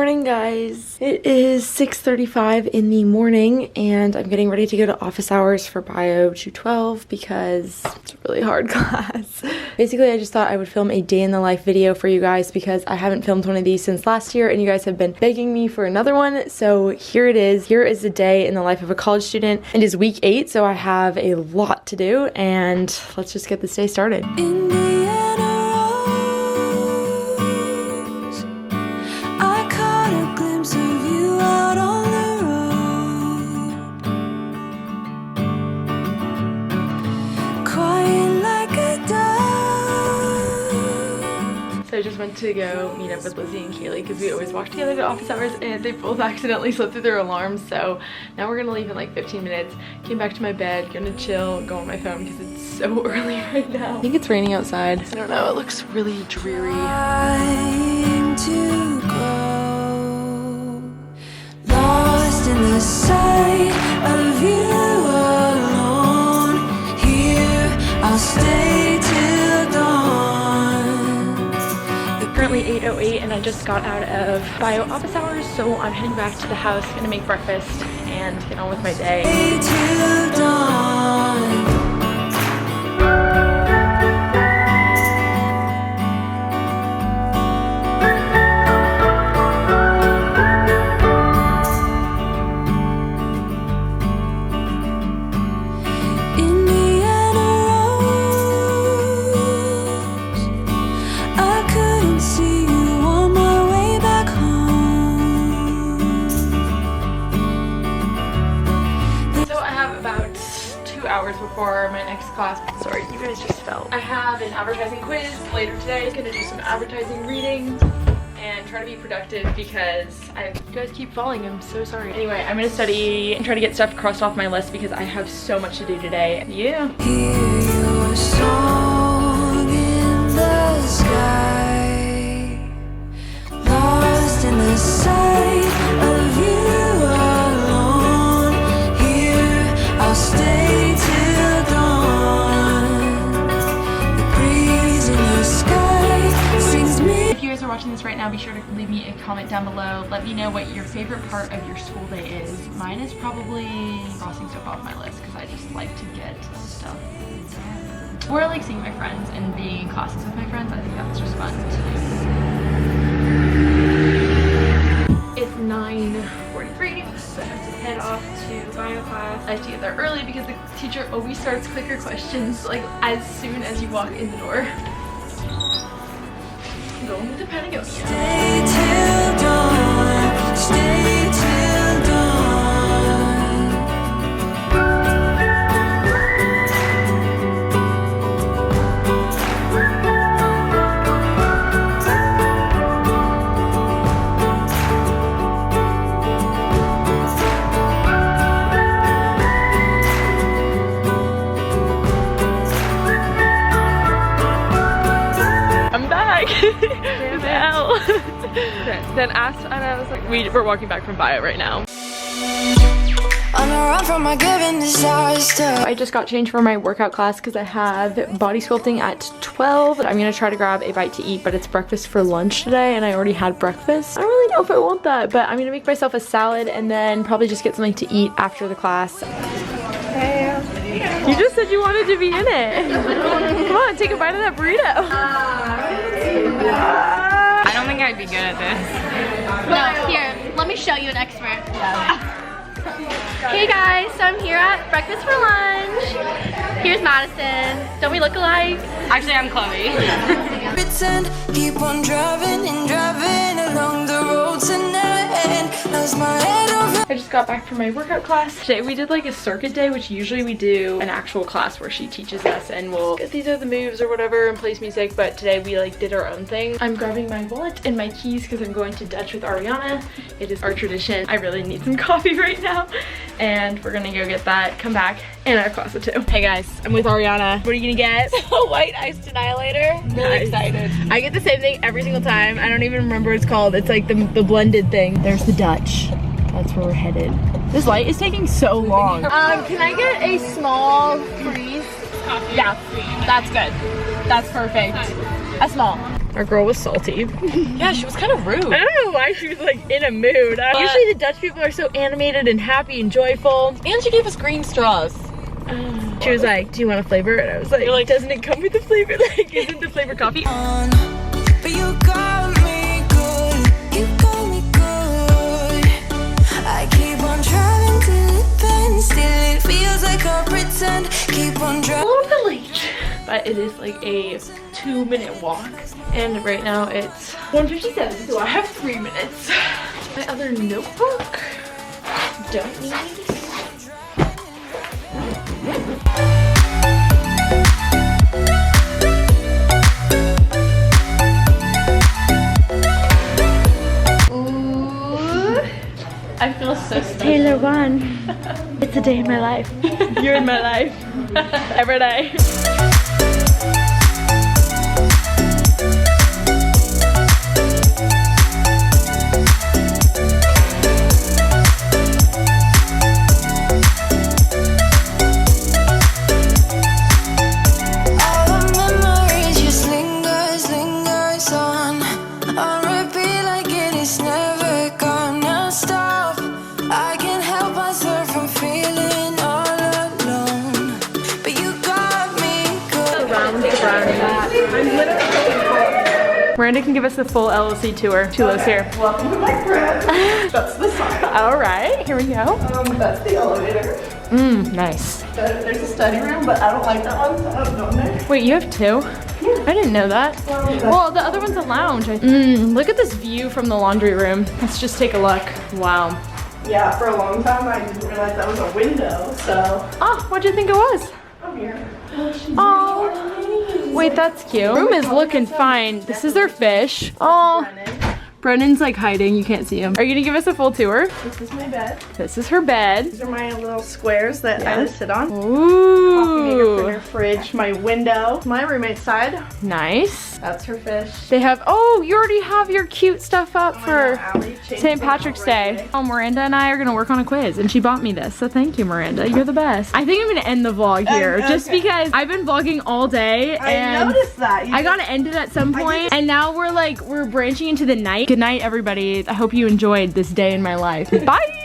morning, guys. It is 6:35 in the morning and I'm getting ready to go to office hours for Bio 212 because it's a really hard class. Basically, I just thought I would film a day in the life video for you guys because I haven't filmed one of these since last year and you guys have been begging me for another one. So here it is. Here is the day in the life of a college student. It is week 8, so I have a lot to do and let's just get this day started. I just went to go meet up with Lizzie and Kaylee because we always walk together to office hours and they both accidentally slept through their alarms, so now we're gonna leave in like 15 minutes. Came back to my bed, gonna chill, go on my phone because it's so early right now. I think it's raining outside. I don't know, it looks really dreary. To grow, lost in the sight of you alone. Here I'll stay till dawn. Currently 8:08 and I just got out of bio office hours, so I'm heading back to the house, gonna make breakfast and get on with my day. Till dawn. Hours before my next class. Sorry, you guys just fell. I have an advertising quiz later today. I'm gonna do some advertising reading and try to be productive because you guys keep falling. I'm so sorry. Anyway, I'm gonna study and try to get stuff crossed off my list because I have so much to do today. Yeah. Hear your song in the sky, lost in the sight of you alone. Here I'll stay. Watching this right now, be sure to leave me a comment down below. Let me know what your favorite part of your school day is. Mine is probably crossing stuff off my list because I just like to get stuff done. Or like seeing my friends and being in classes with my friends. I think that's just fun to do. It's 9:43, so I have to head off to bio class. I have to get there early because the teacher always starts clicker questions like as soon as you walk in the door. Going to Patagonia. Stay till dawn, stay till dawn. I'm back. Then asked, and I was like, we're walking back from bio right now. On the run from my given disaster. I just got changed for my workout class because I have body sculpting at 12. I'm gonna try to grab a bite to eat, but it's breakfast for lunch today and I already had breakfast. I don't really know if I want that, but I'm gonna make myself a salad and then probably just get something to eat after the class. Hey. You just said you wanted to be in it. Come on, take a bite of that burrito. I don't think I'd be good at this. No, here, let me show you an expert. Hey guys, so I'm here at breakfast for lunch. Here's Madison. Don't we look alike? Actually, I'm Chloe. Pretend, keep on driving and driving along the road tonight. Knows my head over. I just got back from my workout class. Today we did like a circuit day, which usually we do an actual class where she teaches us and we'll get these are the moves or whatever and plays music, but today we like did our own thing. I'm grabbing my wallet and my keys because I'm going to Dutch with Ariana. It is our tradition. I really need some coffee right now and we're gonna go get that, come back, and I have class at 2. Hey guys, I'm with Ariana. What are you gonna get? A white iced annihilator. Really excited. I get the same thing every single time. I don't even remember what it's called. It's like the blended thing. There's the Dutch. That's where we're headed. This light is taking so long. Can I get a small freeze? Coffee. Yeah, that's good. That's perfect. A small. Our girl was salty. Yeah, she was kind of rude. I don't know why she was like in a mood. Usually the Dutch people are so animated and happy and joyful. And she gave us green straws. She was like, do you want a flavor? And I was like, doesn't it come with the flavor? Like, isn't the flavor coffee? But you got me good, you got me good. I keep on driving till it bends, still it feels like I pretend. Keep on A driving. little bit late, but it is like a 2-minute walk. And right now it's 1:57, so I have 3 minutes. My other notebook, don't need. I feel so special. Taylor won. It's a day in my life. You're in my life. Every day. All the memories just lingers on repeat like it is never gonna stop. I can't help myself from feeling all alone, but you got me good. Miranda can give us the full LLC tour. Tulo's here. Welcome to my crib. That's the sign. All right, here we go. That's the elevator. Nice. There's a study room, but I don't like that one, so I don't go in there. Wait, you have two? I didn't know that. Well, the other one's a lounge. Look at this view from the laundry room. Let's just take a look. Wow. Yeah, for a long time I didn't realize that was a window, so Oh, what'd you think it was? I'm here. Oh, wait, that's cute. Room is looking fine. This is their fish. Oh, Brennan's like hiding. You can't see him. Are you gonna give us a full tour? This is my bed. This is her bed. These are my little squares that I just sit on. Ooh, Coffee maker, printer, fridge, my window. My roommate's side, nice. that's her fish. They have, oh, you already have your cute stuff up for Allie changed St. them Patrick's out Day. right away. Oh, Miranda and I are gonna work on a quiz and she bought me this. So thank you, Miranda. You're the best. I think I'm gonna end the vlog here just okay. because I've been vlogging all day I and noticed that. I gotta end it at some point, and now we're branching into the night. Good night, everybody. I hope you enjoyed this day in my life. Bye.